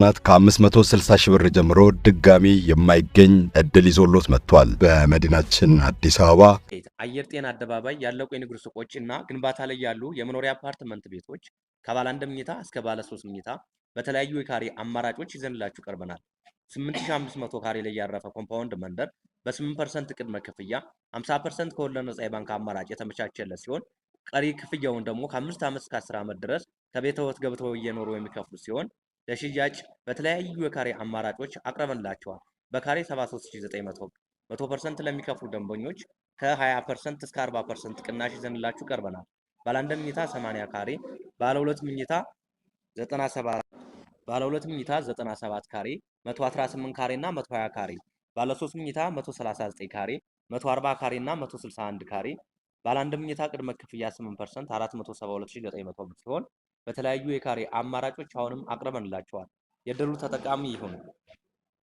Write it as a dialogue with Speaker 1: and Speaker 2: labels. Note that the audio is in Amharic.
Speaker 1: ናት ከ560 ሺህ ብር ጀምሮ ድጋሚ የማይገኝ እድል ይዞሎት መጥቷል። በመዲናችን አዲስ አበባ
Speaker 2: አየር ጤና አደባባይ ያለቁ የንግድ ሱቆች እና ግንባታ ላይ ያሉ የመኖሪያ አፓርትመንት ቤቶች ከባለ 1 መኝታ እስከ ባለ 3 መኝታ በተለያዩ የካሬ አማራጮች ይዘንላችሁ ቀርበናል። 8500 ካሬ ላይ ያረፈ ኮምፓውንድ መንደር በ8% ቅድመ ክፍያ 50% ከወለድ ነጻ የባንክ አማራጭ የተመቻቸለት ሲሆን ቀሪ ክፍያውን ደግሞ ከ5 ዓመት እስከ 10 ዓመት ድረስ ከቤተወት ገብተው እየኖሩ የሚከፍሉ ሲሆን ለሽያጭ በተለያዩ የካሬ አማራጮች አቅርበንላቸዋል። በካሬ 73900 100% ለሚከፍሉ ደንበኞች ከ20% እስከ 40% ቅናሽ ይዘንላችሁ ቀርበናል። ባለ 1 መኝታ 80 ካሬ፣ ባለ 2 መኝታ 97 ካሬ፣ 118 ካሬ እና 120 ካሬ፣ ባለ 3 መኝታ 139 ካሬ፣ 140 ካሬ እና 161 ካሬ፣ ባለ 1 መኝታ ቅድመ ክፍያ 8% 472900 ብር ሲሆን በተለያዩ የካሬ አማራጮች አሁንም አቅርበንላቸዋል። የድሉ ተጠቃሚ ይሁኑ።